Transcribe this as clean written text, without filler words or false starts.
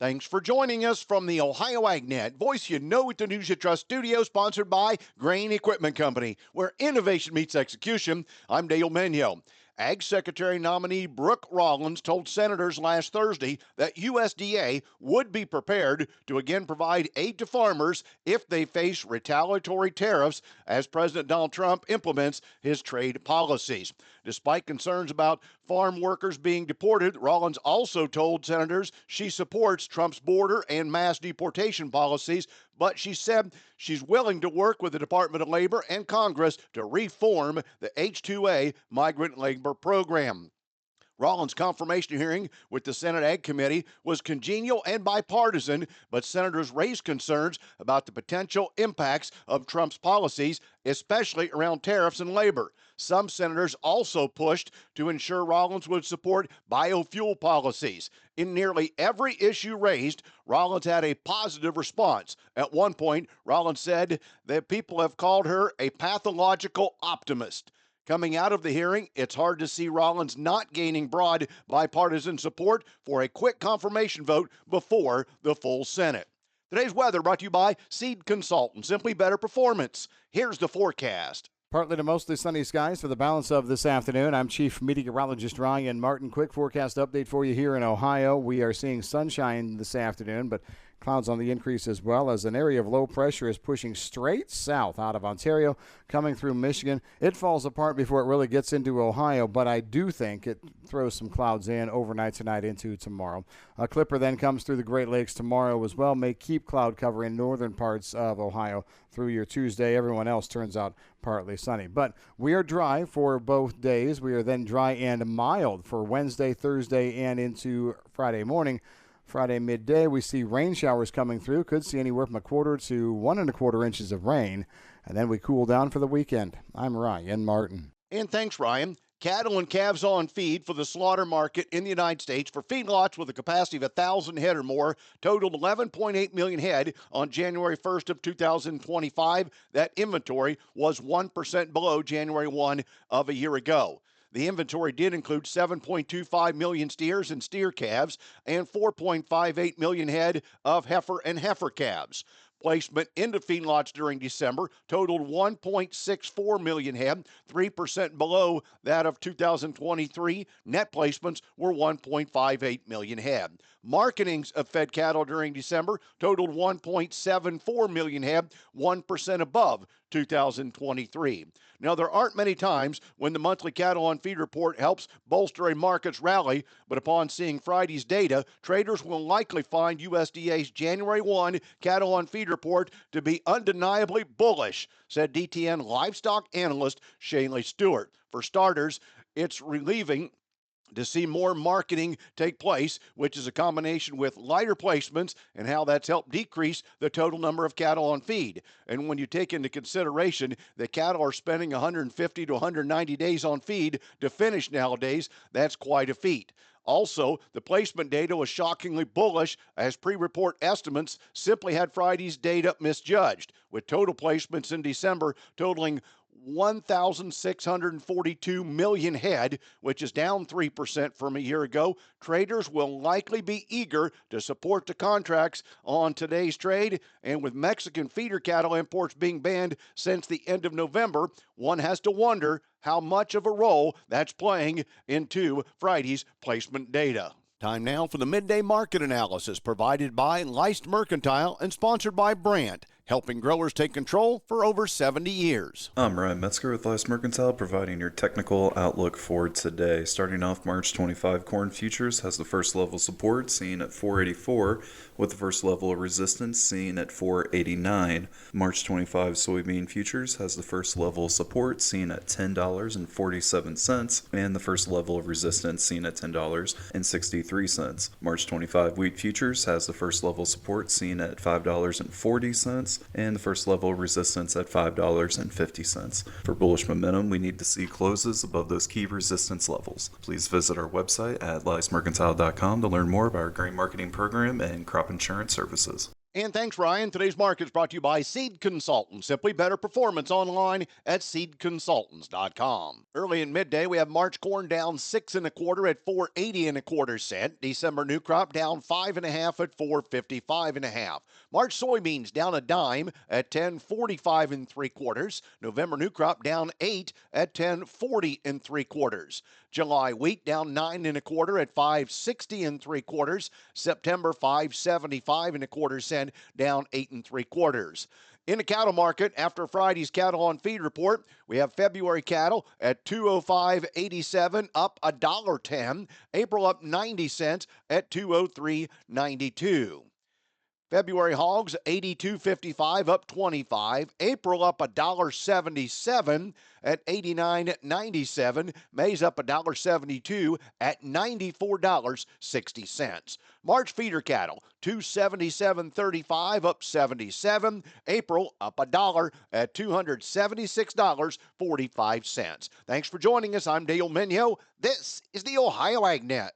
Thanks for joining us from the Ohio AgNet, voice you know at the News You Trust studio, sponsored by Grain Equipment Company, where innovation meets execution. I'm Dale Menyo. Ag Secretary nominee Brooke Rollins told senators last Thursday that USDA would be prepared to again provide aid to farmers if they face retaliatory tariffs as President Donald Trump implements his trade policies. Despite concerns about farm workers being deported, Rollins also told senators she supports Trump's border and mass deportation policies, but she said she's willing to work with the Department of Labor and Congress to reform the H-2A migrant labor program. Rollins' confirmation hearing with the Senate Ag Committee was congenial and bipartisan, but senators raised concerns about the potential impacts of Trump's policies, especially around tariffs and labor. Some senators also pushed to ensure Rollins would support biofuel policies. In nearly every issue raised, Rollins had a positive response. At one point, Rollins said that people have called her a pathological optimist. Coming out of the hearing, it's hard to see Rollins not gaining broad bipartisan support for a quick confirmation vote before the full Senate. Today's weather brought to you by Seed Consultant, simply better performance. Here's the forecast. Partly to mostly sunny skies for the balance of this afternoon. I'm Chief Meteorologist Ryan Martin. Quick forecast update for you here in Ohio. We are seeing sunshine this afternoon, but clouds on the increase as well as an area of low pressure is pushing straight south out of Ontario, coming through Michigan. It falls apart before it really gets into Ohio, but I do think it throws some clouds in overnight tonight into tomorrow. A clipper then comes through the Great Lakes tomorrow as well, may keep cloud cover in northern parts of Ohio through your Tuesday. Everyone else turns out partly sunny. But we are dry for both days. We are then dry and mild for Wednesday, Thursday, and into Friday morning. Friday midday, we see rain showers coming through. Could see anywhere from 1/4 to 1 1/4 inches of rain. And then we cool down for the weekend. I'm Ryan Martin. And thanks, Ryan. Cattle and calves on feed for the slaughter market in the United States for feedlots with a capacity of 1,000 head or more totaled 11.8 million head on January 1st of 2025. That inventory was 1% below January 1 of a year ago. The inventory did include 7.25 million steers and steer calves and 4.58 million head of heifer and heifer calves. Placement into feedlots during December totaled 1.64 million head, 3% below that of 2023. Net placements were 1.58 million head. Marketings of fed cattle during December totaled 1.74 million head, 1% above 2023. Now, there aren't many times when the monthly cattle on feed report helps bolster a market's rally, but upon seeing Friday's data, traders will likely find USDA's January 1 cattle on feed report to be undeniably bullish, said DTN livestock analyst Shaylee Stewart. For starters, it's relieving to see more marketing take place, which is a combination with lighter placements and how that's helped decrease the total number of cattle on feed. And when you take into consideration that cattle are spending 150 to 190 days on feed to finish nowadays, that's quite a feat. Also, the placement data was shockingly bullish as pre-report estimates simply had Friday's data misjudged, with total placements in December totaling 1,642 million head, which is down 3% from a year ago. Traders will likely be eager to support the contracts on today's trade, and with Mexican feeder cattle imports being banned since the end of November, one has to wonder how much of a role that's playing into Friday's placement data. Time now for the Midday Market Analysis provided by Leist Mercantile and sponsored by Brandt, helping growers take control for over 70 years. I'm Ryan Metzger with Leist Mercantile, providing your technical outlook for today. Starting off March 25, corn futures has the first level support seen at 484, with the first level of resistance seen at 489. March 25 soybean futures has the first level of support seen at $10.47, and the first level of resistance seen at $10.63. March 25 wheat futures has the first level support seen at $5.40 and the first level resistance at $5.50. For bullish momentum, we need to see closes above those key resistance levels. Please visit our website at leismercantile.com to learn more about our grain marketing program and crop insurance services. And thanks, Ryan. Today's market is brought to you by Seed Consultants. Simply better performance online at seedconsultants.com. Early in midday, we have March corn down 6 1/4 at 4.80 1/4 cent. December new crop down 5 1/2 at 4.55 1/2. March soybeans down a dime at 10.45 3/4. November new crop down 8 at 10.40 3/4. July wheat down 9 1/4 at 5.60 3/4. September 5.75 1/4 cent, down 8 3/4. In the cattle market, after Friday's cattle on feed report, we have February cattle at 205.87, up $1.10. April up 90 cents at 203.92. February hogs 82.55, up 25. April up $1.77 at 89.97. Maize up $1.72 at $94.60. March feeder cattle 277.35, up 77. April up $1 at $276.45. Thanks for joining us. I'm Dale Minyo. This is the Ohio AgNet.